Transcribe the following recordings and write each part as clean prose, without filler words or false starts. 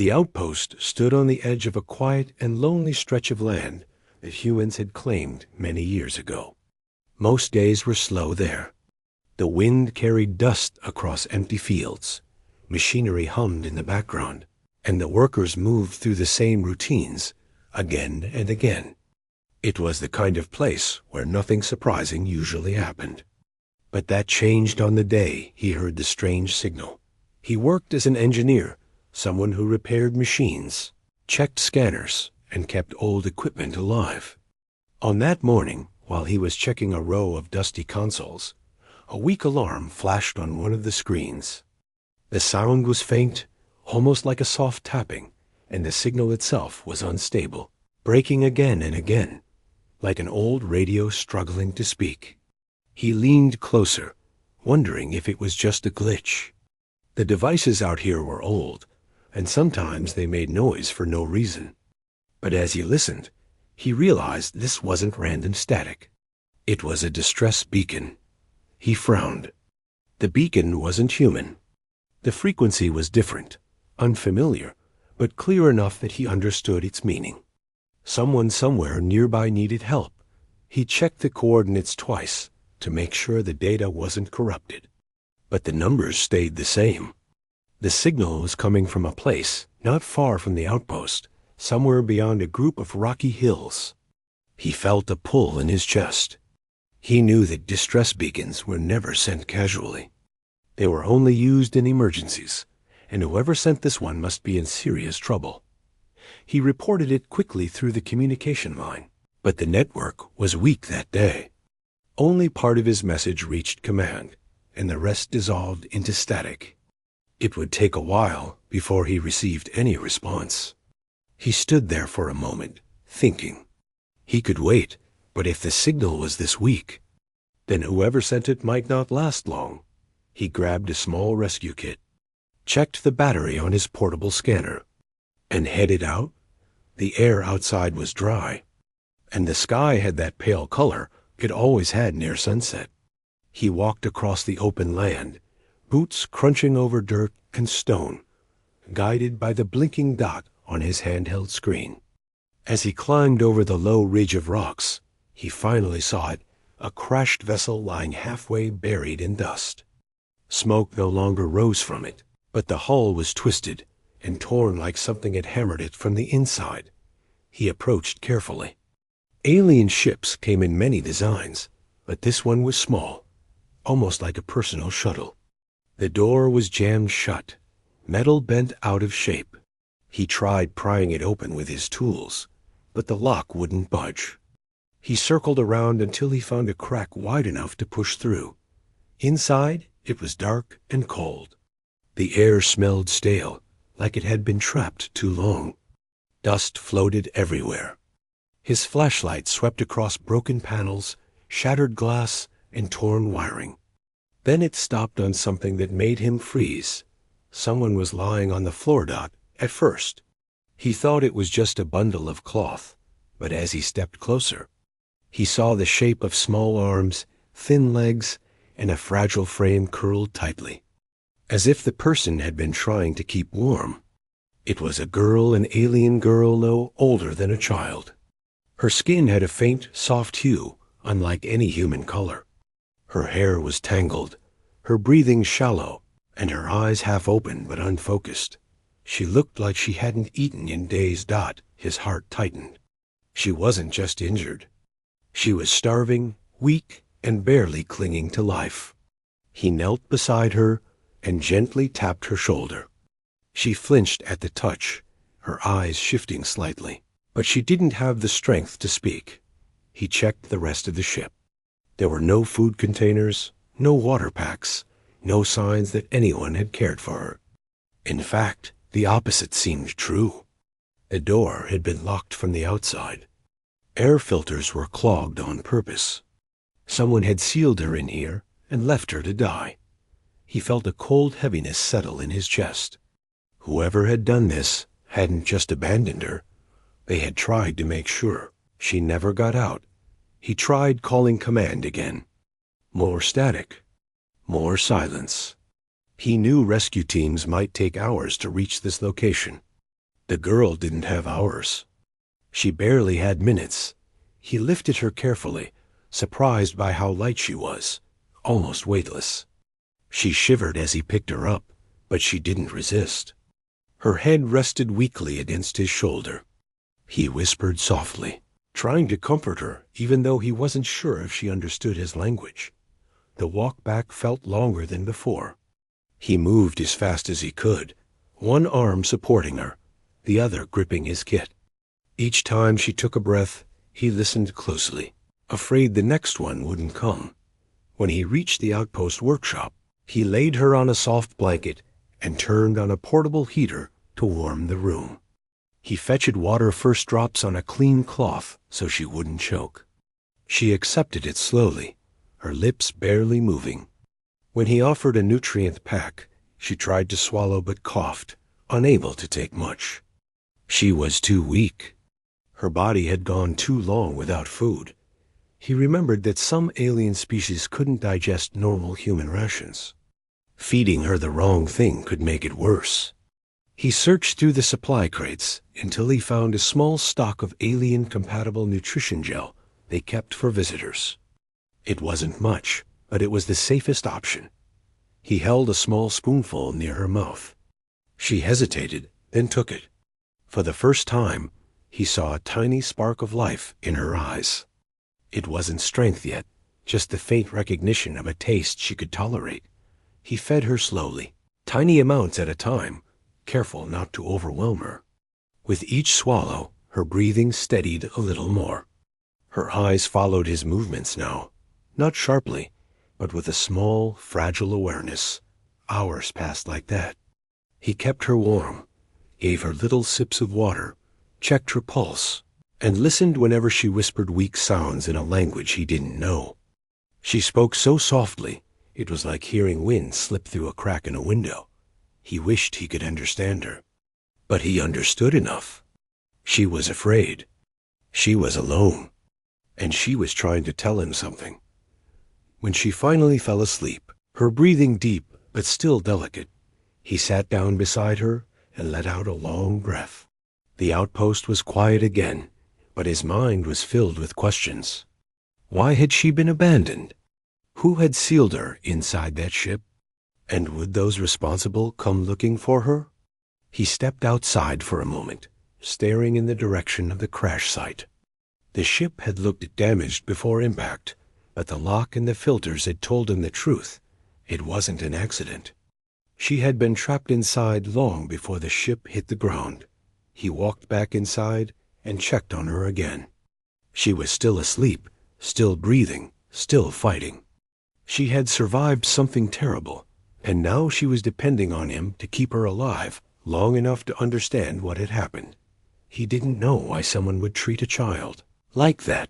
The outpost stood on the edge of a quiet and lonely stretch of land that humans had claimed many years ago. Most days were slow there. The wind carried dust across empty fields, machinery hummed in the background, and the workers moved through the same routines again and again. It was the kind of place where nothing surprising usually happened. But that changed on the day he heard the strange signal. He worked as an engineer, someone who repaired machines, checked scanners, and kept old equipment alive. On that morning, while he was checking a row of dusty consoles, a weak alarm flashed on one of the screens. The sound was faint, almost like a soft tapping, and the signal itself was unstable, breaking again and again, like an old radio struggling to speak. He leaned closer, wondering if it was just a glitch. The devices out here were old, and sometimes they made noise for no reason. But as he listened, he realized this wasn't random static. It was a distress beacon. He frowned. The beacon wasn't human. The frequency was different, unfamiliar, but clear enough that he understood its meaning. Someone somewhere nearby needed help. He checked the coordinates twice to make sure the data wasn't corrupted. But the numbers stayed the same. The signal was coming from a place not far from the outpost, somewhere beyond a group of rocky hills. He felt a pull in his chest. He knew that distress beacons were never sent casually. They were only used in emergencies, and whoever sent this one must be in serious trouble. He reported it quickly through the communication line, but the network was weak that day. Only part of his message reached command, and the rest dissolved into static. It would take a while before he received any response. He stood there for a moment, thinking. He could wait, but if the signal was this weak, then whoever sent it might not last long. He grabbed a small rescue kit, checked the battery on his portable scanner, and headed out. The air outside was dry, and the sky had that pale color it always had near sunset. He walked across the open land, boots crunching over dirt and stone, guided by the blinking dot on his handheld screen. As he climbed over the low ridge of rocks, he finally saw it, a crashed vessel lying halfway buried in dust. Smoke no longer rose from it, but the hull was twisted and torn like something had hammered it from the inside. He approached carefully. Alien ships came in many designs, but this one was small, almost like a personal shuttle. The door was jammed shut, metal bent out of shape. He tried prying it open with his tools, but the lock wouldn't budge. He circled around until he found a crack wide enough to push through. Inside, it was dark and cold. The air smelled stale, like it had been trapped too long. Dust floated everywhere. His flashlight swept across broken panels, shattered glass, and torn wiring. Then it stopped on something that made him freeze. Someone was lying on the floor dot at first. He thought it was just a bundle of cloth, but as he stepped closer, he saw the shape of small arms, thin legs, and a fragile frame curled tightly, as if the person had been trying to keep warm. It was a girl, an alien girl, no older than a child. Her skin had a faint, soft hue, unlike any human color. Her hair was tangled, her breathing shallow, and her eyes half open but unfocused. She looked like she hadn't eaten in days. His heart tightened. She wasn't just injured. She was starving, weak, and barely clinging to life. He knelt beside her and gently tapped her shoulder. She flinched at the touch, her eyes shifting slightly, but she didn't have the strength to speak. He checked the rest of the ship. There were no food containers, no water packs, no signs that anyone had cared for her. In fact, the opposite seemed true. The door had been locked from the outside. Air filters were clogged on purpose. Someone had sealed her in here and left her to die. He felt a cold heaviness settle in his chest. Whoever had done this hadn't just abandoned her. They had tried to make sure she never got out. He tried calling command again. More static. More silence. He knew rescue teams might take hours to reach this location. The girl didn't have hours. She barely had minutes. He lifted her carefully, surprised by how light she was, almost weightless. She shivered as he picked her up, but she didn't resist. Her head rested weakly against his shoulder. He whispered softly, trying to comfort her even though he wasn't sure if she understood his language. The walk back felt longer than before. He moved as fast as he could, one arm supporting her, the other gripping his kit. Each time she took a breath, he listened closely, afraid the next one wouldn't come. When he reached the outpost workshop, he laid her on a soft blanket and turned on a portable heater to warm the room. He fetched water first drops on a clean cloth so she wouldn't choke. She accepted it slowly, her lips barely moving. When he offered a nutrient pack, she tried to swallow but coughed, unable to take much. She was too weak. Her body had gone too long without food. He remembered that some alien species couldn't digest normal human rations. Feeding her the wrong thing could make it worse. He searched through the supply crates until he found a small stock of alien-compatible nutrition gel they kept for visitors. It wasn't much, but it was the safest option. He held a small spoonful near her mouth. She hesitated, then took it. For the first time, he saw a tiny spark of life in her eyes. It wasn't strength yet, just the faint recognition of a taste she could tolerate. He fed her slowly, tiny amounts at a time, careful not to overwhelm her. With each swallow, her breathing steadied a little more. Her eyes followed his movements now, not sharply, but with a small, fragile awareness. Hours passed like that. He kept her warm, gave her little sips of water, checked her pulse, and listened whenever she whispered weak sounds in a language he didn't know. She spoke so softly, it was like hearing wind slip through a crack in a window. He wished he could understand her. But he understood enough. She was afraid. She was alone. And she was trying to tell him something. When she finally fell asleep, her breathing deep but still delicate, he sat down beside her and let out a long breath. The outpost was quiet again, but his mind was filled with questions. Why had she been abandoned? Who had sealed her inside that ship? And would those responsible come looking for her? He stepped outside for a moment, staring in the direction of the crash site. The ship had looked damaged before impact, but the lock and the filters had told him the truth. It wasn't an accident. She had been trapped inside long before the ship hit the ground. He walked back inside and checked on her again. She was still asleep, still breathing, still fighting. She had survived something terrible, and now she was depending on him to keep her alive long enough to understand what had happened. He didn't know why someone would treat a child like that.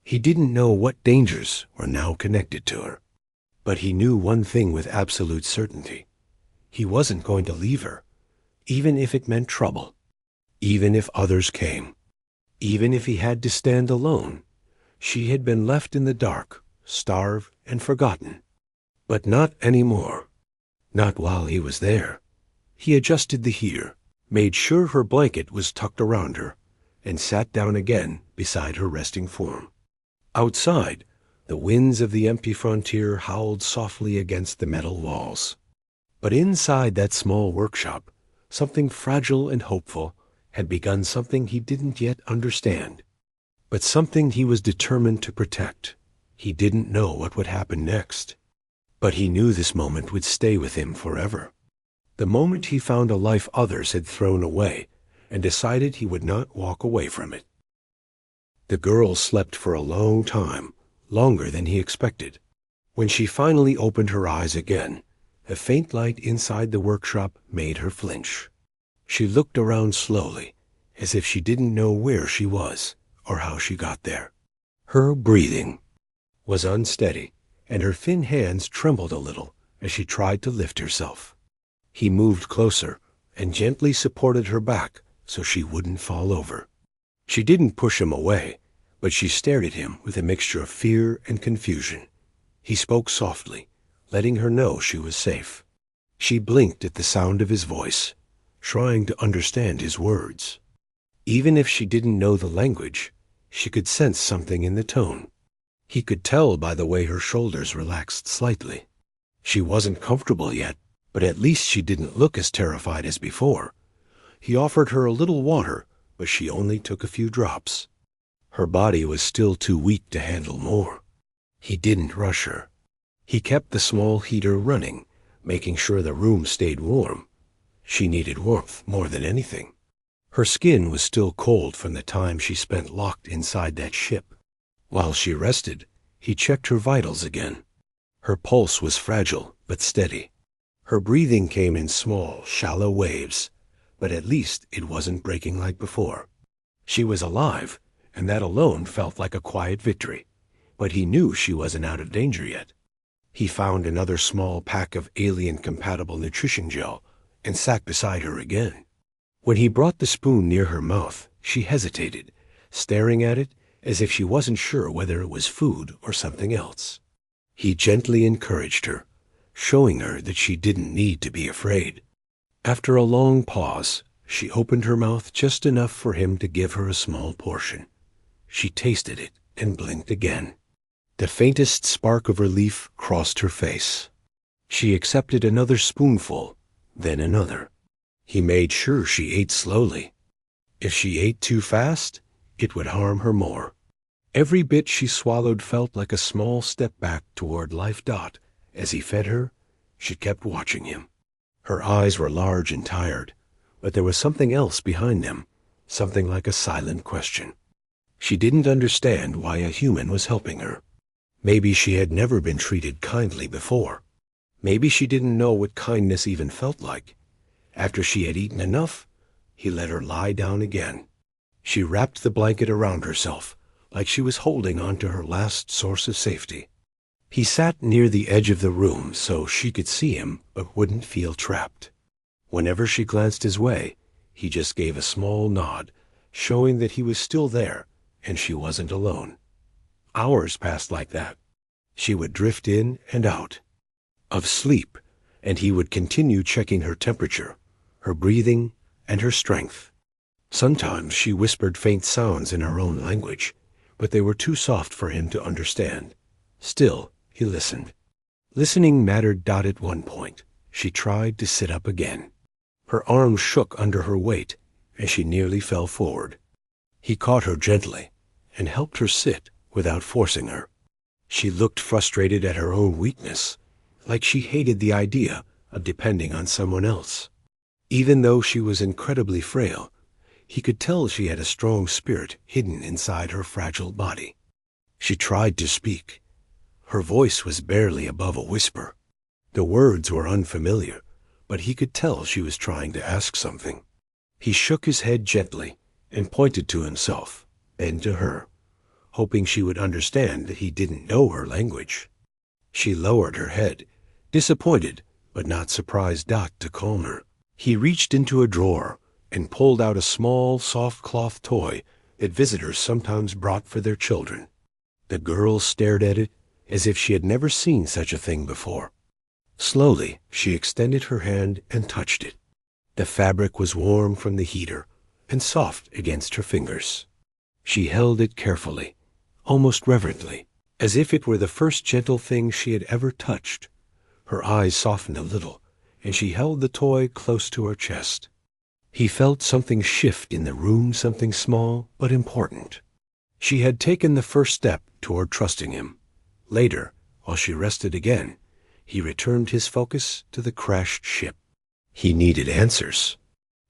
He didn't know what dangers were now connected to her. But he knew one thing with absolute certainty. He wasn't going to leave her, even if it meant trouble, even if others came, even if he had to stand alone. She had been left in the dark, starved and forgotten. But not anymore. Not while he was there. He adjusted the heater, made sure her blanket was tucked around her, and sat down again beside her resting form. Outside, the winds of the empty frontier howled softly against the metal walls. But inside that small workshop, something fragile and hopeful had begun, something he didn't yet understand, but something he was determined to protect. He didn't know what would happen next, but he knew this moment would stay with him forever. The moment he found a life others had thrown away and decided he would not walk away from it. The girl slept for a long time, longer than he expected. When she finally opened her eyes again, a faint light inside the workshop made her flinch. She looked around slowly, as if she didn't know where she was or how she got there. Her breathing was unsteady, and her thin hands trembled a little as she tried to lift herself. He moved closer and gently supported her back so she wouldn't fall over. She didn't push him away, but she stared at him with a mixture of fear and confusion. He spoke softly, letting her know she was safe. She blinked at the sound of his voice. trying to understand his words. Even if she didn't know the language, she could sense something in the tone. He could tell by the way her shoulders relaxed slightly. She wasn't comfortable yet, but at least she didn't look as terrified as before. He offered her a little water, but she only took a few drops. Her body was still too weak to handle more. He didn't rush her. He kept the small heater running, making sure the room stayed warm. She needed warmth more than anything. Her skin was still cold from the time she spent locked inside that ship. While she rested, he checked her vitals again. Her pulse was fragile but steady. Her breathing came in small, shallow waves, but at least it wasn't breaking like before. She was alive, and that alone felt like a quiet victory. But he knew she wasn't out of danger yet. He found another small pack of alien-compatible nutrition gel and sat beside her again. When he brought the spoon near her mouth, she hesitated, staring at it as if she wasn't sure whether it was food or something else. He gently encouraged her, showing her that she didn't need to be afraid. After a long pause, she opened her mouth just enough for him to give her a small portion. She tasted it and blinked again. The faintest spark of relief crossed her face. She accepted another spoonful, then another. He made sure she ate slowly. If she ate too fast, it would harm her more. Every bit she swallowed felt like a small step back toward life. As he fed her, she kept watching him. Her eyes were large and tired, but there was something else behind them, something like a silent question. She didn't understand why a human was helping her. Maybe she had never been treated kindly before. Maybe she didn't know what kindness even felt like. After she had eaten enough, he let her lie down again. She wrapped the blanket around herself, like she was holding on to her last source of safety. He sat near the edge of the room so she could see him but wouldn't feel trapped. Whenever she glanced his way, he just gave a small nod, showing that he was still there and she wasn't alone. Hours passed like that. She would drift in and out of sleep, and he would continue checking her temperature, her breathing, and her strength. Sometimes she whispered faint sounds in her own language, but they were too soft for him to understand. Still, he listened. Listening mattered. At one point, she tried to sit up again. Her arms shook under her weight, and she nearly fell forward. He caught her gently and helped her sit without forcing her. She looked frustrated at her own weakness, like she hated the idea of depending on someone else. Even though she was incredibly frail, he could tell she had a strong spirit hidden inside her fragile body. She tried to speak. Her voice was barely above a whisper. The words were unfamiliar, but he could tell she was trying to ask something. He shook his head gently and pointed to himself, then to her, hoping she would understand that he didn't know her language. She lowered her head, disappointed but not surprised. To calm her, he reached into a drawer and pulled out a small, soft cloth toy that visitors sometimes brought for their children. The girl stared at it as if she had never seen such a thing before. Slowly, she extended her hand and touched it. The fabric was warm from the heater and soft against her fingers. She held it carefully, almost reverently, as if it were the first gentle thing she had ever touched. Her eyes softened a little, and she held the toy close to her chest. He felt something shift in the room, something small but important. She had taken the first step toward trusting him. Later, while she rested again, he returned his focus to the crashed ship. He needed answers.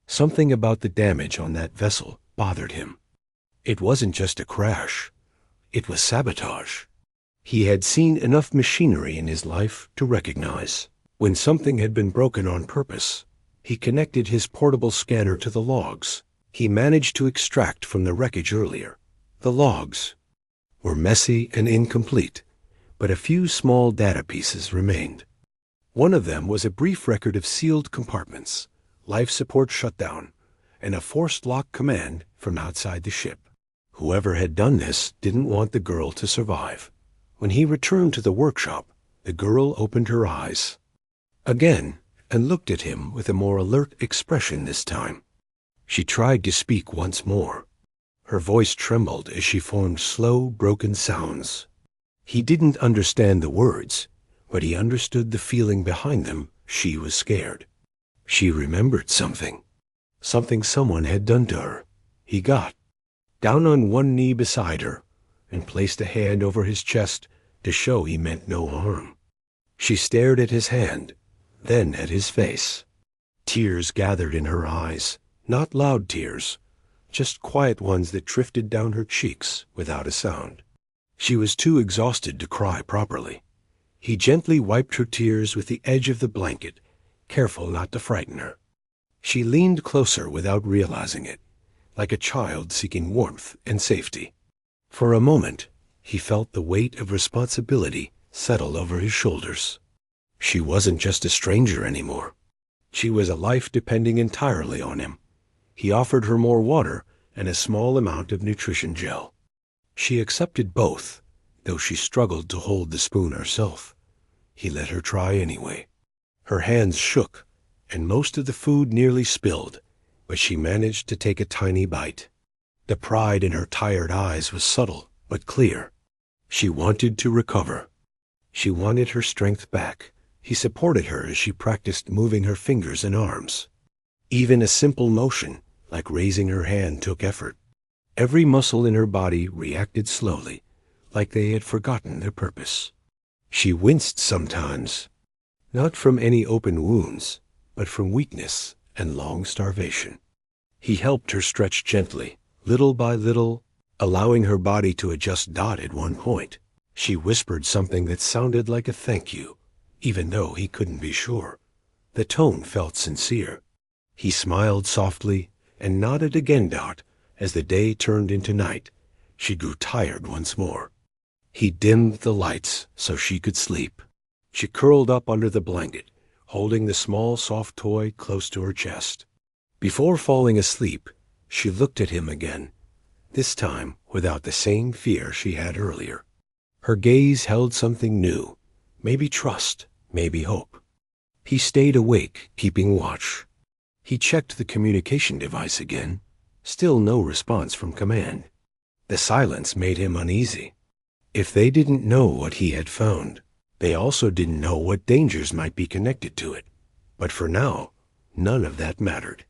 Something about the damage on that vessel bothered him. It wasn't just a crash. It was sabotage. He had seen enough machinery in his life to recognize when something had been broken on purpose. He connected his portable scanner to the logs he managed to extract from the wreckage earlier. The logs were messy and incomplete, but a few small data pieces remained. One of them was a brief record of sealed compartments, life support shutdown, and a forced lock command from outside the ship. Whoever had done this didn't want the girl to survive. When he returned to the workshop, the girl opened her eyes. Again, and looked at him with a more alert expression this time. She tried to speak once more. Her voice trembled as she formed slow, broken sounds. He didn't understand the words, but he understood the feeling behind them. She was scared. She remembered something. Something someone had done to her. He got down on one knee beside her and placed a hand over his chest to show he meant no harm. She stared at his hand, then at his face. Tears gathered in her eyes, not loud tears, just quiet ones that drifted down her cheeks without a sound. She was too exhausted to cry properly. He gently wiped her tears with the edge of the blanket, careful not to frighten her. She leaned closer without realizing it, like a child seeking warmth and safety. For a moment, he felt the weight of responsibility settle over his shoulders. She wasn't just a stranger anymore. She was a life depending entirely on him. He offered her more water and a small amount of nutrition gel. She accepted both, though she struggled to hold the spoon herself. He let her try anyway. Her hands shook, and most of the food nearly spilled, but she managed to take a tiny bite. The pride in her tired eyes was subtle but clear. She wanted to recover. She wanted her strength back. He supported her as she practiced moving her fingers and arms. Even a simple motion, like raising her hand, took effort. Every muscle in her body reacted slowly, like they had forgotten their purpose. She winced sometimes, not from any open wounds, but from weakness and long starvation. He helped her stretch gently, little by little, allowing her body to adjust. At one point, she whispered something that sounded like a thank you, even though he couldn't be sure. The tone felt sincere. He smiled softly and nodded again. As the day turned into night, she grew tired once more. He dimmed the lights so she could sleep. She curled up under the blanket, holding the small, soft toy close to her chest. Before falling asleep, she looked at him again, this time without the same fear she had earlier. Her gaze held something new, maybe trust, maybe hope. He stayed awake, keeping watch. He checked the communication device again. Still no response from command. The silence made him uneasy. If they didn't know what he had found, they also didn't know what dangers might be connected to it. But for now, none of that mattered.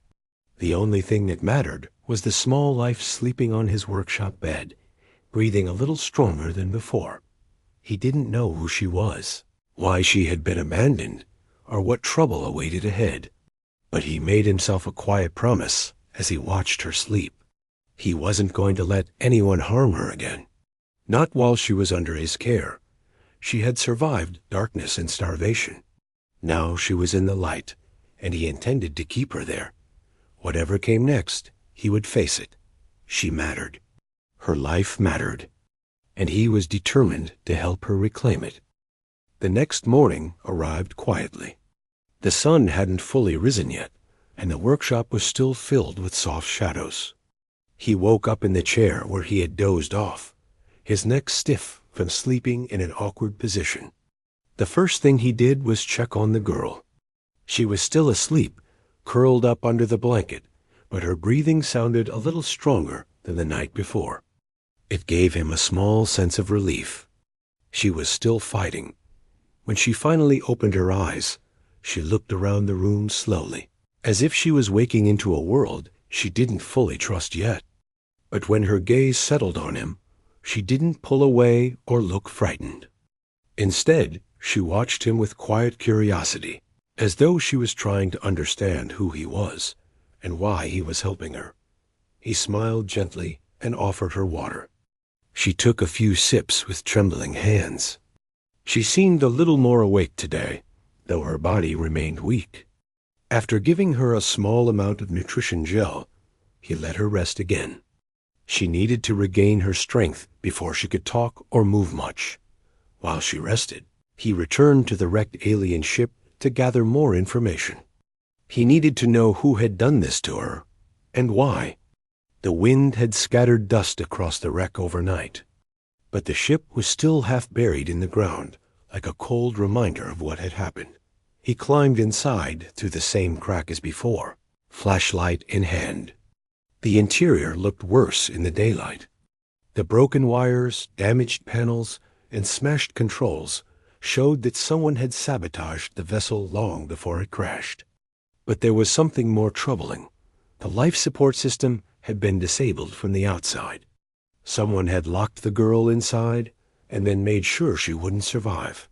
The only thing that mattered was the small life sleeping on his workshop bed, breathing a little stronger than before. He didn't know who she was, why she had been abandoned, or what trouble awaited ahead. But he made himself a quiet promise as he watched her sleep. He wasn't going to let anyone harm her again. Not while she was under his care. She had survived darkness and starvation. Now she was in the light, and he intended to keep her there. Whatever came next, he would face it. She mattered. Her life mattered. And he was determined to help her reclaim it. The next morning arrived quietly. The sun hadn't fully risen yet, and the workshop was still filled with soft shadows. He woke up in the chair where he had dozed off, his neck stiff from sleeping in an awkward position. The first thing he did was check on the girl. She was still asleep, curled up under the blanket, but her breathing sounded a little stronger than the night before. It gave him a small sense of relief. She was still fighting. When she finally opened her eyes, she looked around the room slowly, as if she was waking into a world she didn't fully trust yet. But when her gaze settled on him, she didn't pull away or look frightened. Instead, she watched him with quiet curiosity, as though she was trying to understand who he was and why he was helping her. He smiled gently and offered her water. She took a few sips with trembling hands. She seemed a little more awake today, though her body remained weak. After giving her a small amount of nutrition gel, he let her rest again. She needed to regain her strength before she could talk or move much. While she rested, he returned to the wrecked alien ship to gather more information. He needed to know who had done this to her, and why. The wind had scattered dust across the wreck overnight, but the ship was still half buried in the ground, like a cold reminder of what had happened. He climbed inside through the same crack as before, flashlight in hand. The interior looked worse in the daylight. The broken wires, damaged panels, and smashed controls showed that someone had sabotaged the vessel long before it crashed. But there was something more troubling. The life support system had been disabled from the outside. Someone had locked the girl inside and then made sure she wouldn't survive.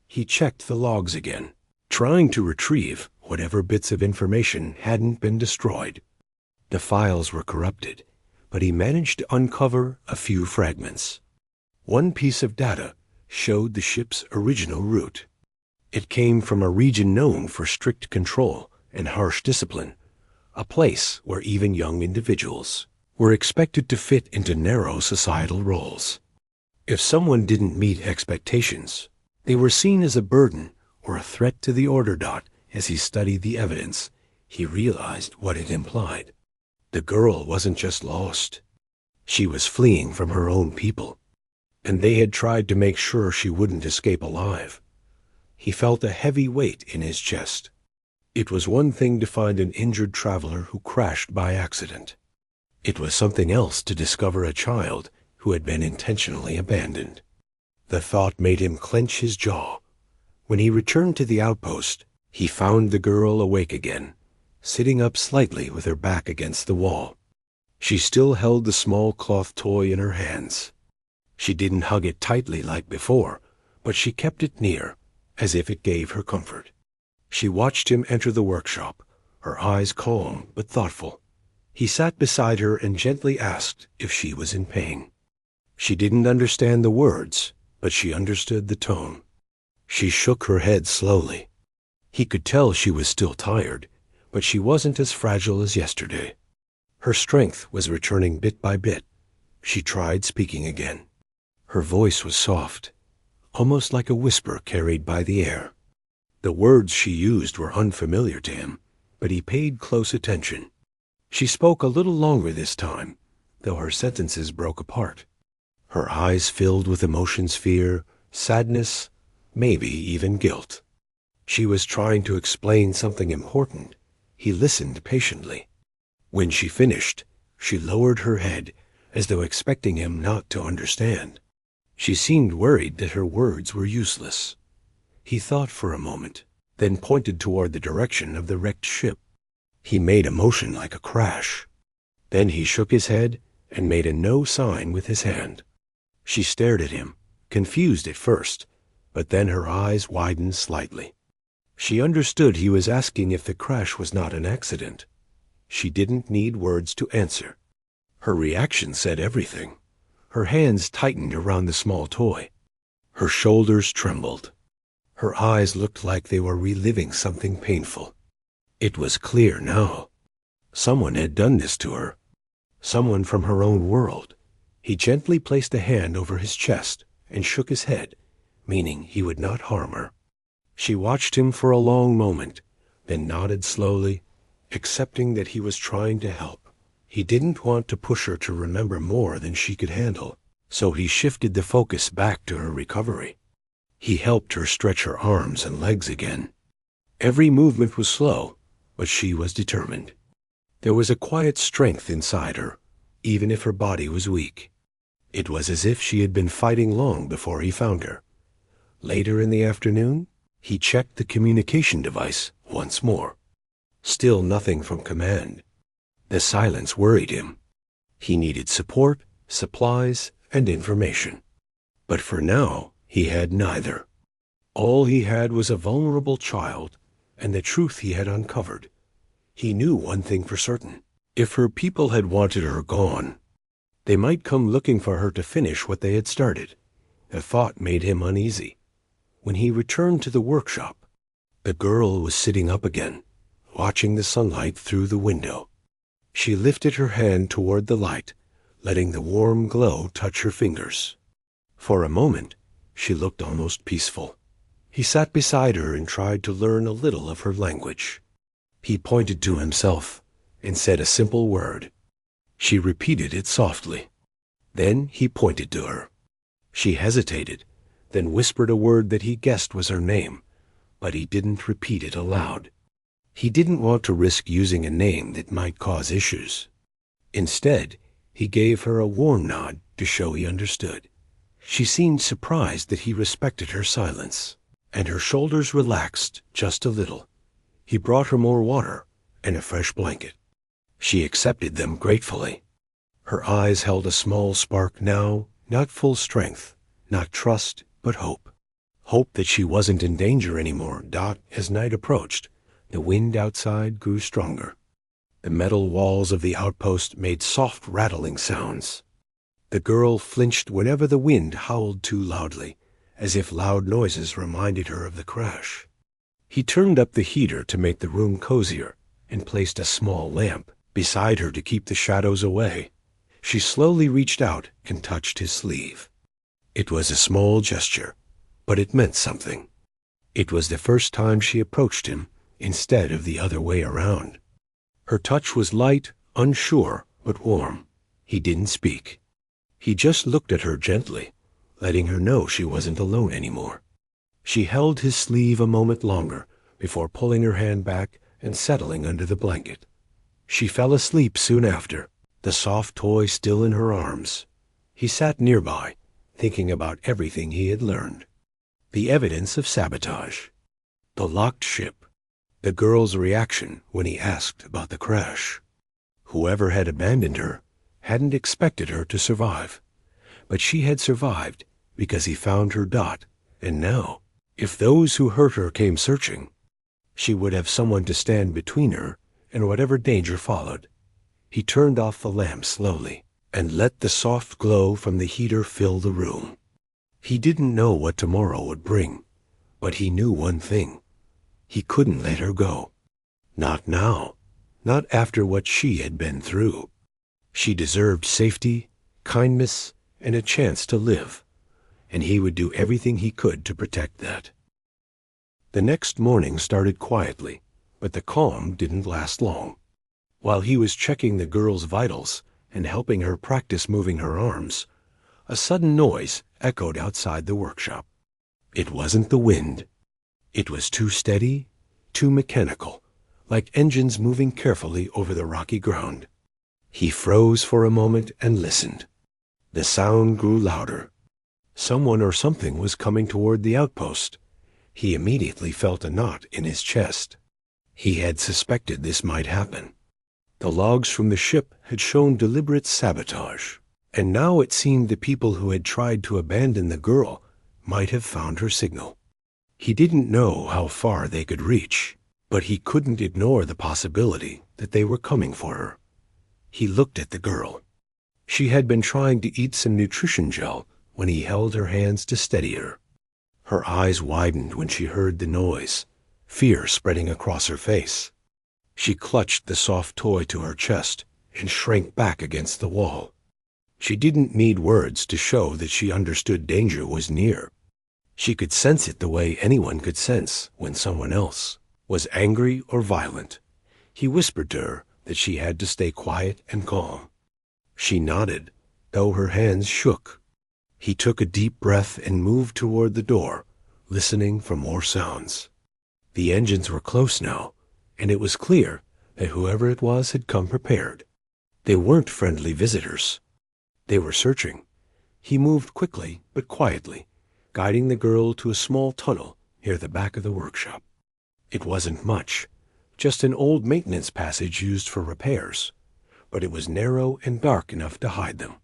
He checked the logs again, trying to retrieve whatever bits of information hadn't been destroyed. The files were corrupted, but he managed to uncover a few fragments. One piece of data showed the ship's original route. It came from a region known for strict control and harsh discipline, a place where even young individuals were expected to fit into narrow societal roles. If someone didn't meet expectations, they were seen as a burden or a threat to the order. As he studied the evidence, he realized what it implied. The girl wasn't just lost. She was fleeing from her own people, and they had tried to make sure she wouldn't escape alive. He felt a heavy weight in his chest. It was one thing to find an injured traveler who crashed by accident. It was something else to discover a child who had been intentionally abandoned. The thought made him clench his jaw. When he returned to the outpost, he found the girl awake again, sitting up slightly with her back against the wall. She still held the small cloth toy in her hands. She didn't hug it tightly like before, but she kept it near, as if it gave her comfort. She watched him enter the workshop, her eyes calm but thoughtful. He sat beside her and gently asked if she was in pain. She didn't understand the words, but she understood the tone. She shook her head slowly. He could tell she was still tired, but she wasn't as fragile as yesterday. Her strength was returning bit by bit. She tried speaking again. Her voice was soft, almost like a whisper carried by the air. The words she used were unfamiliar to him, but he paid close attention. She spoke a little longer this time, though her sentences broke apart. Her eyes filled with emotions: fear, sadness, maybe even guilt. She was trying to explain something important. He listened patiently. When she finished, she lowered her head, as though expecting him not to understand. She seemed worried that her words were useless. He thought for a moment, then pointed toward the direction of the wrecked ship. He made a motion like a crash. Then he shook his head and made a no sign with his hand. She stared at him, confused at first, but then her eyes widened slightly. She understood he was asking if the crash was not an accident. She didn't need words to answer. Her reaction said everything. Her hands tightened around the small toy. Her shoulders trembled. Her eyes looked like they were reliving something painful. It was clear now. Someone had done this to her. Someone from her own world. He gently placed a hand over his chest and shook his head, meaning he would not harm her. She watched him for a long moment, then nodded slowly, accepting that he was trying to help. He didn't want to push her to remember more than she could handle, so he shifted the focus back to her recovery. He helped her stretch her arms and legs again. Every movement was slow, but she was determined. There was a quiet strength inside her, even if her body was weak. It was as if she had been fighting long before he found her. Later in the afternoon, he checked the communication device once more. Still nothing from command. The silence worried him. He needed support, supplies, and information. But for now, he had neither. All he had was a vulnerable child and the truth he had uncovered. He knew one thing for certain. If her people had wanted her gone, they might come looking for her to finish what they had started. The thought made him uneasy. When he returned to the workshop, the girl was sitting up again, watching the sunlight through the window. She lifted her hand toward the light, letting the warm glow touch her fingers. For a moment, she looked almost peaceful. He sat beside her and tried to learn a little of her language. He pointed to himself and said a simple word. She repeated it softly. Then he pointed to her. She hesitated, then whispered a word that he guessed was her name, but he didn't repeat it aloud. He didn't want to risk using a name that might cause issues. Instead, he gave her a warm nod to show he understood. She seemed surprised that he respected her silence, and her shoulders relaxed just a little. He brought her more water and a fresh blanket. She accepted them gratefully. Her eyes held a small spark now, not full strength, not trust, but hope. Hope that she wasn't in danger anymore. As night approached, the wind outside grew stronger. The metal walls of the outpost made soft rattling sounds. The girl flinched whenever the wind howled too loudly, as if loud noises reminded her of the crash. He turned up the heater to make the room cozier and placed a small lamp beside her to keep the shadows away. She slowly reached out and touched his sleeve. It was a small gesture, but it meant something. It was the first time she approached him instead of the other way around. Her touch was light, unsure, but warm. He didn't speak. He just looked at her gently, letting her know she wasn't alone anymore. She held his sleeve a moment longer before pulling her hand back and settling under the blanket. She fell asleep soon after, the soft toy still in her arms. He sat nearby, thinking about everything he had learned. The evidence of sabotage, the locked ship, the girl's reaction when he asked about the crash. Whoever had abandoned her hadn't expected her to survive, but she had survived because he found her. And now, if those who hurt her came searching, she would have someone to stand between her and whatever danger followed. He turned off the lamp slowly and let the soft glow from the heater fill the room. He didn't know what tomorrow would bring, but he knew one thing. He couldn't let her go. Not now. Not after what she had been through. She deserved safety, kindness, and a chance to live, and he would do everything he could to protect that. The next morning started quietly, but the calm didn't last long. While he was checking the girl's vitals and helping her practice moving her arms, a sudden noise echoed outside the workshop. It wasn't the wind. It was too steady, too mechanical, like engines moving carefully over the rocky ground. He froze for a moment and listened. The sound grew louder. Someone or something was coming toward the outpost. He immediately felt a knot in his chest. He had suspected this might happen. The logs from the ship had shown deliberate sabotage, and now it seemed the people who had tried to abandon the girl might have found her signal. He didn't know how far they could reach, but he couldn't ignore the possibility that they were coming for her. He looked at the girl. She had been trying to eat some nutrition gel when he held her hands to steady her. Her eyes widened when she heard the noise, fear spreading across her face. She clutched the soft toy to her chest and shrank back against the wall. She didn't need words to show that she understood danger was near. She could sense it the way anyone could sense when someone else was angry or violent. He whispered to her that she had to stay quiet and calm. She nodded, though her hands shook. He took a deep breath and moved toward the door, listening for more sounds. The engines were close now, and it was clear that whoever it was had come prepared. They weren't friendly visitors. They were searching. He moved quickly but quietly, guiding the girl to a small tunnel near the back of the workshop. It wasn't much, just an old maintenance passage used for repairs, but it was narrow and dark enough to hide them.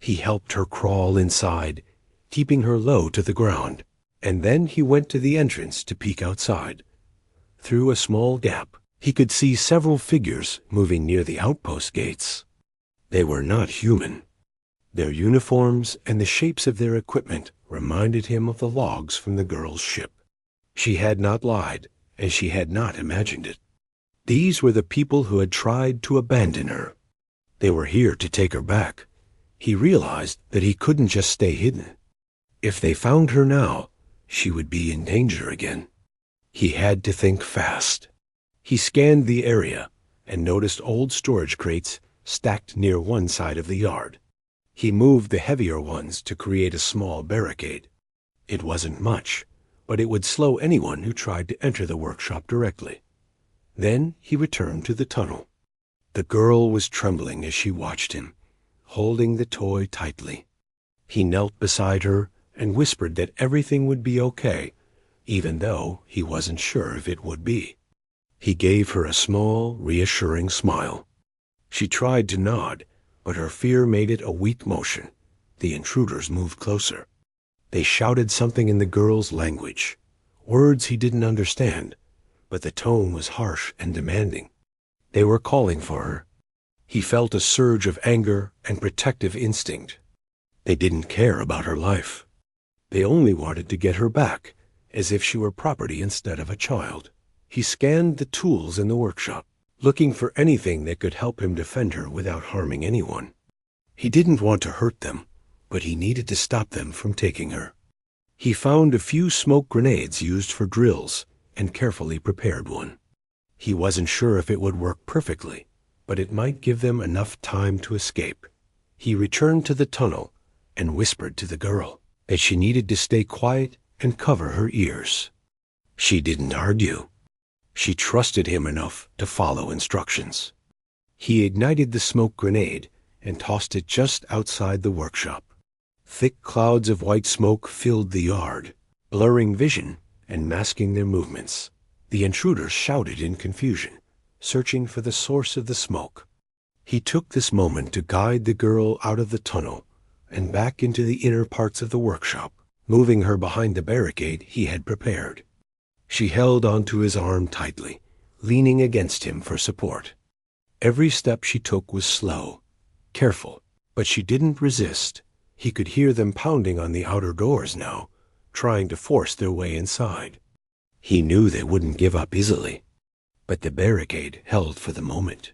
He helped her crawl inside, keeping her low to the ground, and then he went to the entrance to peek outside. Through a small gap, he could see several figures moving near the outpost gates. They were not human. Their uniforms and the shapes of their equipment reminded him of the logs from the girl's ship. She had not lied, and she had not imagined it. These were the people who had tried to abandon her. They were here to take her back. He realized that he couldn't just stay hidden. If they found her now, she would be in danger again. He had to think fast. He scanned the area and noticed old storage crates stacked near one side of the yard. He moved the heavier ones to create a small barricade. It wasn't much, but it would slow anyone who tried to enter the workshop directly. Then he returned to the tunnel. The girl was trembling as she watched him, holding the toy tightly. He knelt beside her and whispered that everything would be okay, even though he wasn't sure if it would be. He gave her a small, reassuring smile. She tried to nod, but her fear made it a weak motion. The intruders moved closer. They shouted something in the girl's language, words he didn't understand, but the tone was harsh and demanding. They were calling for her. He felt a surge of anger and protective instinct. They didn't care about her life. They only wanted to get her back, as if she were property instead of a child. He scanned the tools in the workshop, looking for anything that could help him defend her without harming anyone. He didn't want to hurt them, but he needed to stop them from taking her. He found a few smoke grenades used for drills and carefully prepared one. He wasn't sure if it would work perfectly, but it might give them enough time to escape. He returned to the tunnel and whispered to the girl that she needed to stay quiet and cover her ears. She didn't argue. She trusted him enough to follow instructions. He ignited the smoke grenade and tossed it just outside the workshop. Thick clouds of white smoke filled the yard, blurring vision and masking their movements. The intruders shouted in confusion, searching for the source of the smoke. He took this moment to guide the girl out of the tunnel and back into the inner parts of the workshop, moving her behind the barricade he had prepared. She held onto his arm tightly, leaning against him for support. Every step she took was slow, careful, but she didn't resist. He could hear them pounding on the outer doors now, trying to force their way inside. He knew they wouldn't give up easily, but the barricade held for the moment.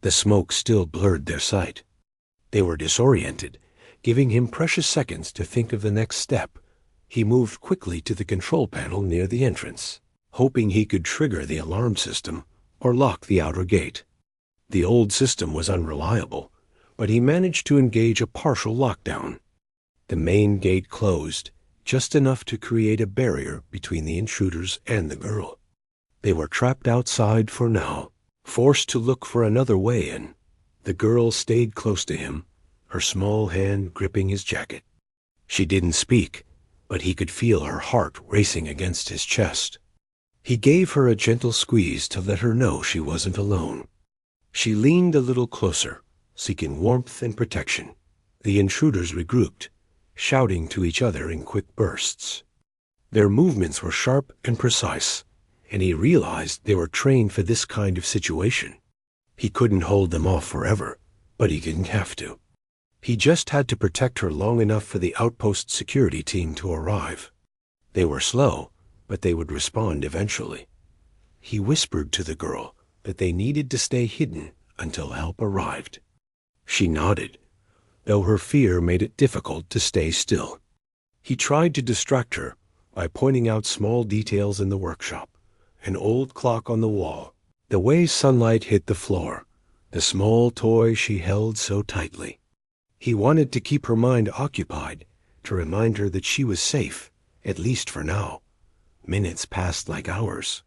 The smoke still blurred their sight. They were disoriented, giving him precious seconds to think of the next step. He moved quickly to the control panel near the entrance, hoping he could trigger the alarm system or lock the outer gate. The old system was unreliable, but he managed to engage a partial lockdown. The main gate closed, just enough to create a barrier between the intruders and the girl. They were trapped outside for now, forced to look for another way in. The girl stayed close to him, her small hand gripping his jacket. She didn't speak, but he could feel her heart racing against his chest. He gave her a gentle squeeze to let her know she wasn't alone. She leaned a little closer, seeking warmth and protection. The intruders regrouped, shouting to each other in quick bursts. Their movements were sharp and precise, and he realized they were trained for this kind of situation. He couldn't hold them off forever, but he didn't have to. He just had to protect her long enough for the outpost security team to arrive. They were slow, but they would respond eventually. He whispered to the girl that they needed to stay hidden until help arrived. She nodded, though her fear made it difficult to stay still. He tried to distract her by pointing out small details in the workshop, an old clock on the wall, the way sunlight hit the floor, the small toy she held so tightly. He wanted to keep her mind occupied, to remind her that she was safe, at least for now. Minutes passed like hours.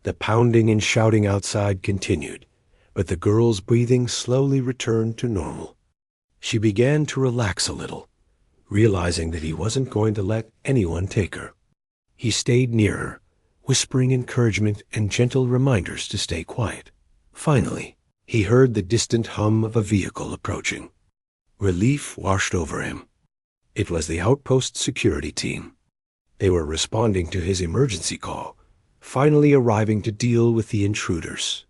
The pounding and shouting outside continued, but the girl's breathing slowly returned to normal. She began to relax a little, realizing that he wasn't going to let anyone take her. He stayed near her, whispering encouragement and gentle reminders to stay quiet. Finally, he heard the distant hum of a vehicle approaching. Relief washed over him. It was the outpost security team. They were responding to his emergency call, finally arriving to deal with the intruders.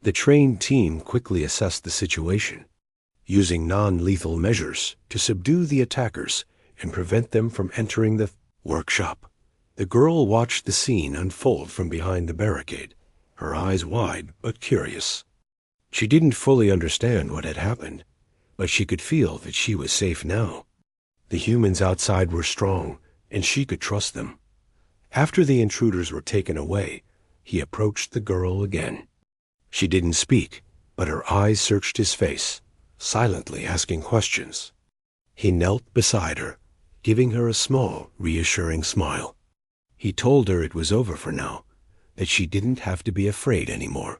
The trained team quickly assessed the situation, using non-lethal measures to subdue the attackers and prevent them from entering the workshop. The girl watched the scene unfold from behind the barricade, her eyes wide but curious. She didn't fully understand what had happened, but she could feel that she was safe now. The humans outside were strong, and she could trust them. After the intruders were taken away, he approached the girl again. She didn't speak, but her eyes searched his face, silently asking questions. He knelt beside her, giving her a small, reassuring smile. He told her it was over for now, that she didn't have to be afraid anymore.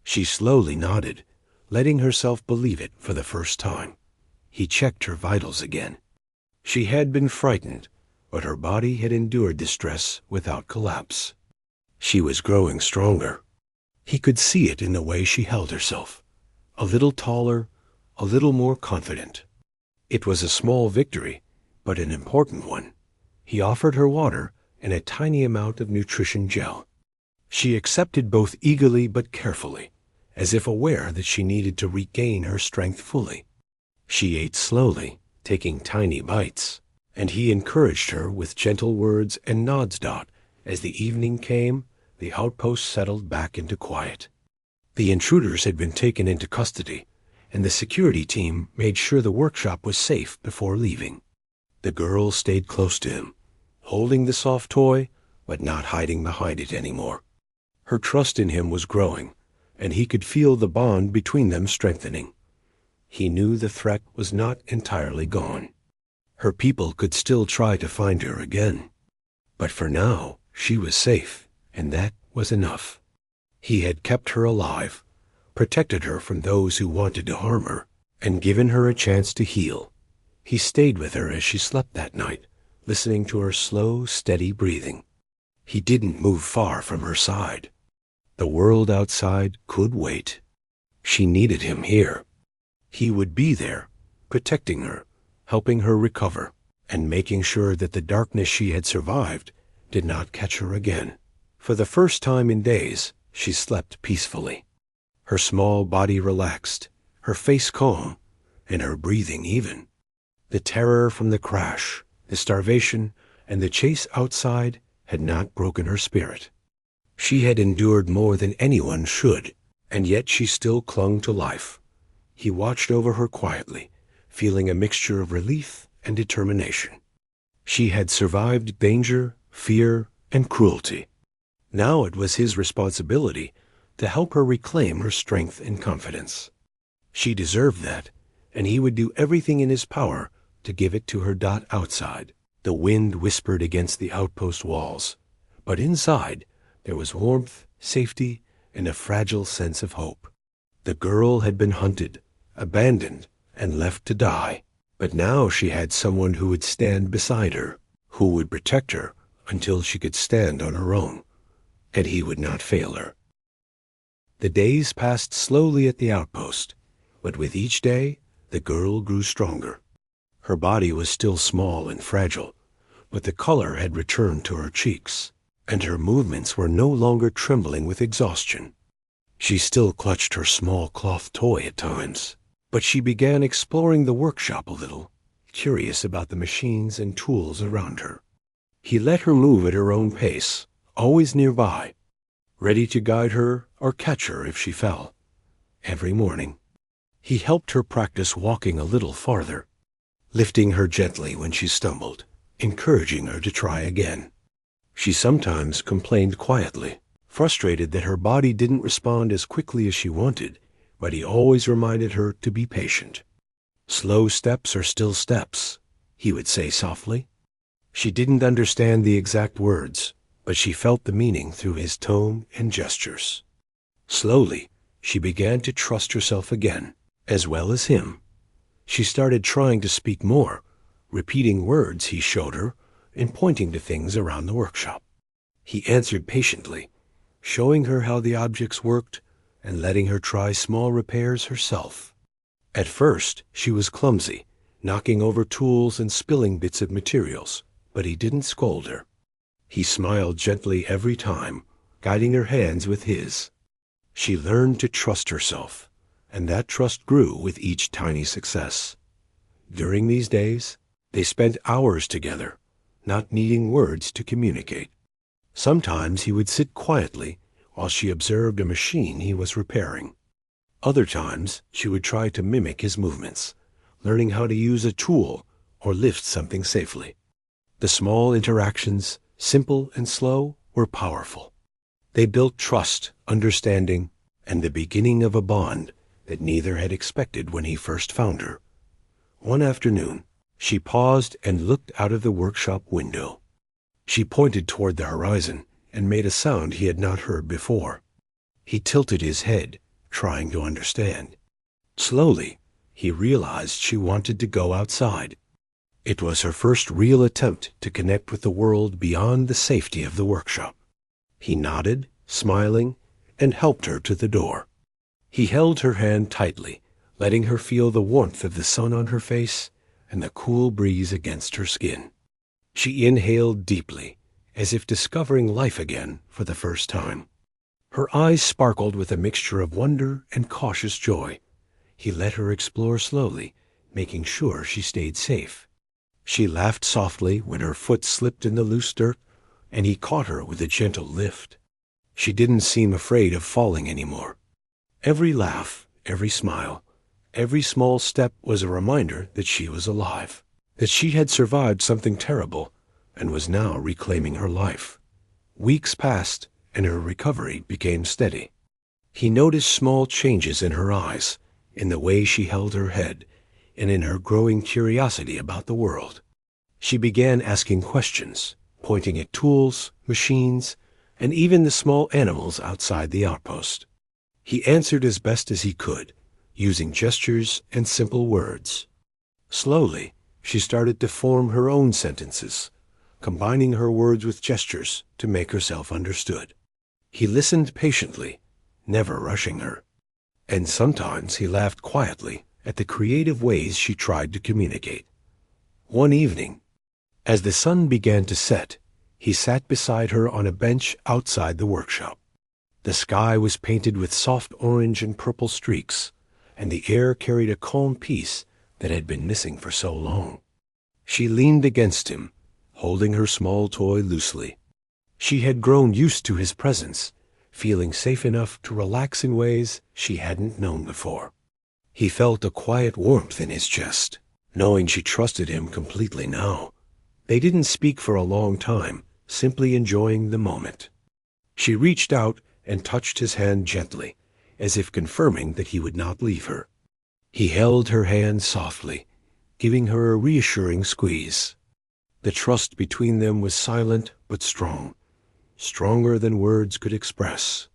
She slowly nodded, letting herself believe it for the first time. He checked her vitals again. She had been frightened, but her body had endured the stress without collapse. She was growing stronger. He could see it in the way she held herself, a little taller, a little more confident. It was a small victory, but an important one. He offered her water and a tiny amount of nutrition gel. She accepted both eagerly but carefully, as if aware that she needed to regain her strength fully. She ate slowly, taking tiny bites, and he encouraged her with gentle words and nods. As the evening came, the outpost settled back into quiet. The intruders had been taken into custody, and the security team made sure the workshop was safe before leaving. The girl stayed close to him, holding the soft toy, but not hiding behind it anymore. Her trust in him was growing, and he could feel the bond between them strengthening. He knew the threat was not entirely gone. Her people could still try to find her again. But for now, she was safe, and that was enough. He had kept her alive, protected her from those who wanted to harm her, and given her a chance to heal. He stayed with her as she slept that night, listening to her slow, steady breathing. He didn't move far from her side. The world outside could wait. She needed him here. He would be there, protecting her, helping her recover, and making sure that the darkness she had survived did not catch her again. For the first time in days, she slept peacefully. Her small body relaxed, her face calm, and her breathing even. The terror from the crash, the starvation, and the chase outside had not broken her spirit. She had endured more than anyone should, and yet she still clung to life. He watched over her quietly, feeling a mixture of relief and determination. She had survived danger, fear, and cruelty. Now it was his responsibility to help her reclaim her strength and confidence. She deserved that, and he would do everything in his power to give it to her. Outside, the wind whispered against the outpost walls, but inside there was warmth, safety, and a fragile sense of hope. The girl had been hunted, abandoned, and left to die, but now she had someone who would stand beside her, who would protect her until she could stand on her own, and he would not fail her. The days passed slowly at the outpost, but with each day the girl grew stronger. Her body was still small and fragile, but the color had returned to her cheeks, and her movements were no longer trembling with exhaustion. She still clutched her small cloth toy at times, but she began exploring the workshop a little, curious about the machines and tools around her. He let her move at her own pace, always nearby, ready to guide her or catch her if she fell. Every morning, he helped her practice walking a little farther, lifting her gently when she stumbled, encouraging her to try again. She sometimes complained quietly, frustrated that her body didn't respond as quickly as she wanted, but he always reminded her to be patient. "Slow steps are still steps," he would say softly. She didn't understand the exact words, but she felt the meaning through his tone and gestures. Slowly, she began to trust herself again, as well as him. She started trying to speak more, repeating words he showed her and pointing to things around the workshop. He answered patiently, showing her how the objects worked and letting her try small repairs herself. At first, she was clumsy, knocking over tools and spilling bits of materials, but he didn't scold her. He smiled gently every time, guiding her hands with his. She learned to trust herself, and that trust grew with each tiny success. During these days, they spent hours together, not needing words to communicate. Sometimes he would sit quietly while she observed a machine he was repairing. Other times, she would try to mimic his movements, learning how to use a tool or lift something safely. The small interactions, simple and slow, were powerful. They built trust, understanding, and the beginning of a bond that neither had expected when he first found her. One afternoon, she paused and looked out of the workshop window. She pointed toward the horizon and made a sound he had not heard before. He tilted his head, trying to understand. Slowly, he realized she wanted to go outside. It was her first real attempt to connect with the world beyond the safety of the workshop. He nodded, smiling, and helped her to the door. He held her hand tightly, letting her feel the warmth of the sun on her face and the cool breeze against her skin. She inhaled deeply, as if discovering life again for the first time. Her eyes sparkled with a mixture of wonder and cautious joy. He let her explore slowly, making sure she stayed safe. She laughed softly when her foot slipped in the loose dirt, and he caught her with a gentle lift. She didn't seem afraid of falling anymore. Every laugh, every smile, every small step was a reminder that she was alive, that she had survived something terrible and was now reclaiming her life. Weeks passed, and her recovery became steady. He noticed small changes in her eyes, in the way she held her head, and in her growing curiosity about the world. She began asking questions, pointing at tools, machines, and even the small animals outside the outpost. He answered as best as he could, using gestures and simple words. Slowly, she started to form her own sentences, combining her words with gestures to make herself understood. He listened patiently, never rushing her. And sometimes he laughed quietly at the creative ways she tried to communicate. One evening, as the sun began to set, he sat beside her on a bench outside the workshop. The sky was painted with soft orange and purple streaks, and the air carried a calm peace that had been missing for so long. She leaned against him, holding her small toy loosely. She had grown used to his presence, feeling safe enough to relax in ways she hadn't known before. He felt a quiet warmth in his chest, knowing she trusted him completely now. They didn't speak for a long time, simply enjoying the moment. She reached out and touched his hand gently, as if confirming that he would not leave her. He held her hand softly, giving her a reassuring squeeze. The trust between them was silent but strong, stronger than words could express.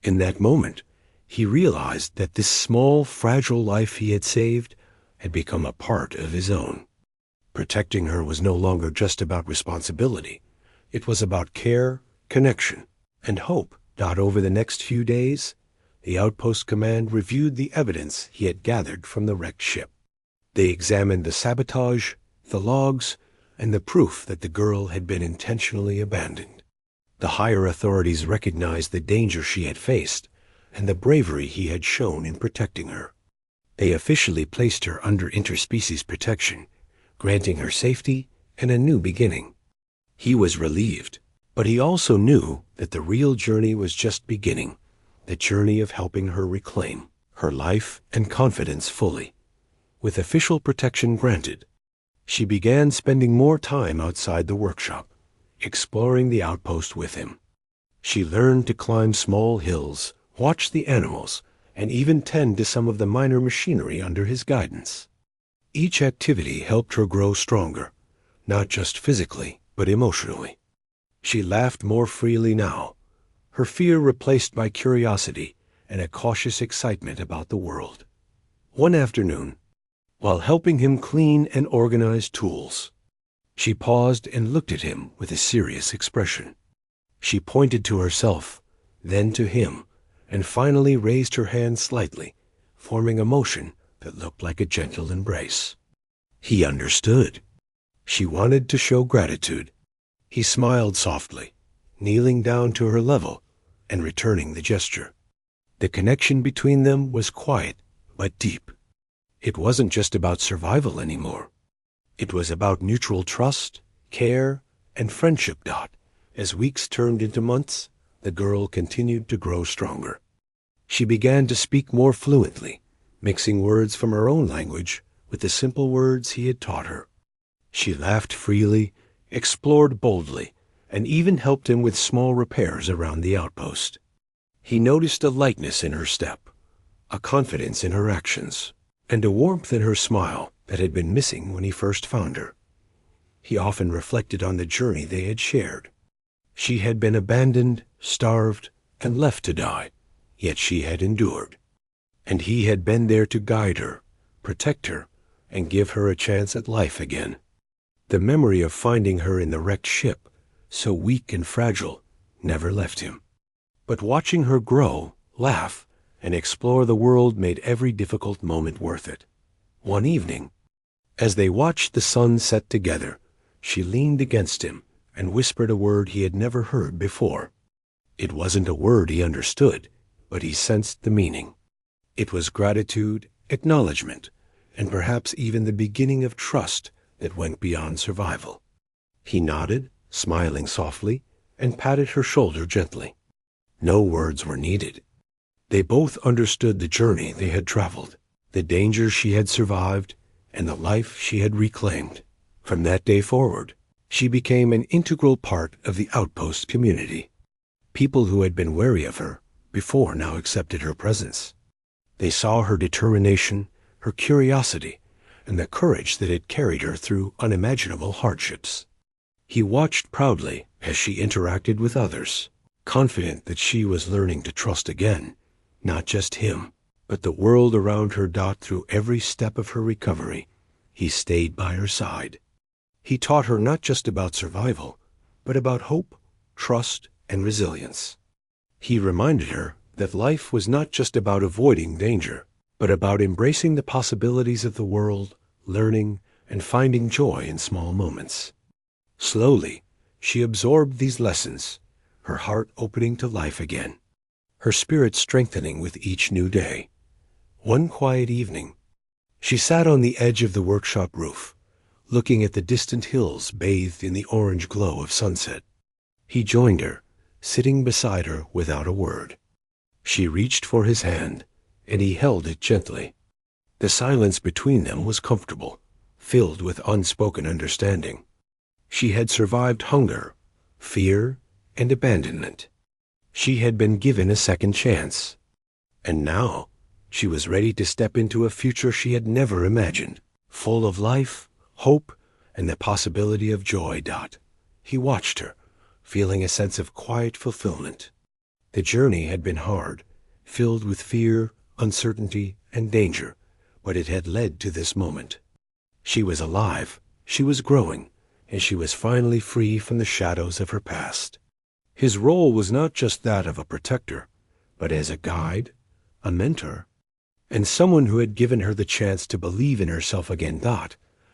In that moment, he realized that this small, fragile life he had saved had become a part of his own. Protecting her was no longer just about responsibility. It was about care, connection, and hope. Over the next few days, the outpost command reviewed the evidence he had gathered from the wrecked ship. They examined the sabotage, the logs, and the proof that the girl had been intentionally abandoned. The higher authorities recognized the danger she had faced and the bravery he had shown in protecting her. They officially placed her under interspecies protection, granting her safety and a new beginning. He was relieved, but he also knew that the real journey was just beginning, the journey of helping her reclaim her life and confidence fully. With official protection granted, she began spending more time outside the workshop, exploring the outpost with him. She learned to climb small hills, watch the animals, and even tend to some of the minor machinery under his guidance. Each activity helped her grow stronger, not just physically, but emotionally. She laughed more freely now, her fear replaced by curiosity and a cautious excitement about the world. One afternoon, while helping him clean and organize tools, she paused and looked at him with a serious expression. She pointed to herself, then to him, and finally raised her hand slightly, forming a motion that looked like a gentle embrace. He understood. She wanted to show gratitude. He smiled softly, kneeling down to her level and returning the gesture. The connection between them was quiet but deep. It wasn't just about survival anymore. It was about mutual trust, care, and friendship. As weeks turned into months, the girl continued to grow stronger. She began to speak more fluently, mixing words from her own language with the simple words he had taught her. She laughed freely, explored boldly, and even helped him with small repairs around the outpost. He noticed a lightness in her step, a confidence in her actions, and a warmth in her smile that had been missing when he first found her. He often reflected on the journey they had shared. She had been abandoned, starved, and left to die, yet she had endured. And he had been there to guide her, protect her, and give her a chance at life again. The memory of finding her in the wrecked ship, so weak and fragile, never left him. But watching her grow, laugh, and explore the world made every difficult moment worth it. One evening, as they watched the sun set together, she leaned against him and whispered a word he had never heard before. It wasn't a word he understood, but he sensed the meaning. It was gratitude, acknowledgement, and perhaps even the beginning of trust that went beyond survival. He nodded, smiling softly, and patted her shoulder gently. No words were needed. They both understood the journey they had traveled, the dangers she had survived, and the life she had reclaimed. From that day forward, she became an integral part of the outpost community. People who had been wary of her before now accepted her presence. They saw her determination, her curiosity, and the courage that had carried her through unimaginable hardships. He watched proudly as she interacted with others, confident that she was learning to trust again, not just him, but the world around her. Through every step of her recovery, he stayed by her side. He taught her not just about survival, but about hope, trust, and resilience. He reminded her that life was not just about avoiding danger, but about embracing the possibilities of the world, learning, and finding joy in small moments. Slowly, she absorbed these lessons, her heart opening to life again, her spirit strengthening with each new day. One quiet evening, she sat on the edge of the workshop roof, looking at the distant hills bathed in the orange glow of sunset. He joined her, sitting beside her without a word. She reached for his hand, and he held it gently. The silence between them was comfortable, filled with unspoken understanding. She had survived hunger, fear, and abandonment. She had been given a second chance. And now, she was ready to step into a future she had never imagined, full of life, hope, and the possibility of joy. He watched her, feeling a sense of quiet fulfillment. The journey had been hard, filled with fear, uncertainty, and danger, but it had led to this moment. She was alive, she was growing, and she was finally free from the shadows of her past. His role was not just that of a protector, but as a guide, a mentor, and someone who had given her the chance to believe in herself again.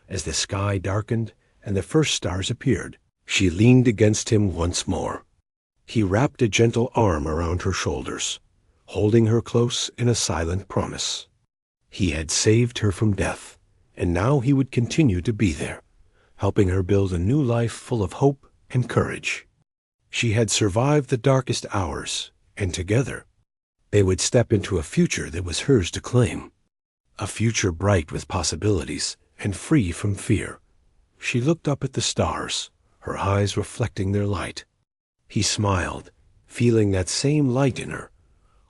As the sky darkened and the first stars appeared, she leaned against him once more. He wrapped a gentle arm around her shoulders, holding her close in a silent promise. He had saved her from death, and now he would continue to be there, helping her build a new life full of hope and courage. She had survived the darkest hours, and together, they would step into a future that was hers to claim, a future bright with possibilities and free from fear. She looked up at the stars, her eyes reflecting their light. He smiled, feeling that same light in her,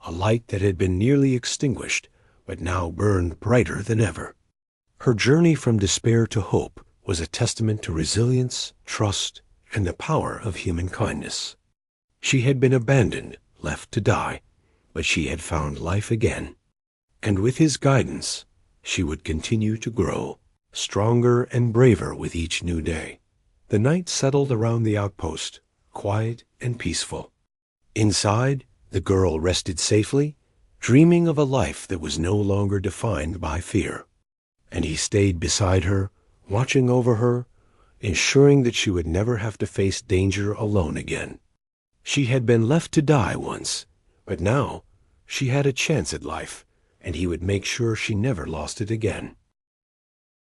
a light that had been nearly extinguished, but now burned brighter than ever. Her journey from despair to hope was a testament to resilience, trust, and the power of human kindness. She had been abandoned, left to die, but she had found life again. And with his guidance, she would continue to grow, stronger and braver with each new day. The night settled around the outpost, quiet and peaceful. Inside, the girl rested safely, dreaming of a life that was no longer defined by fear. And he stayed beside her, watching over her, ensuring that she would never have to face danger alone again. She had been left to die once, but now she had a chance at life, and he would make sure she never lost it again.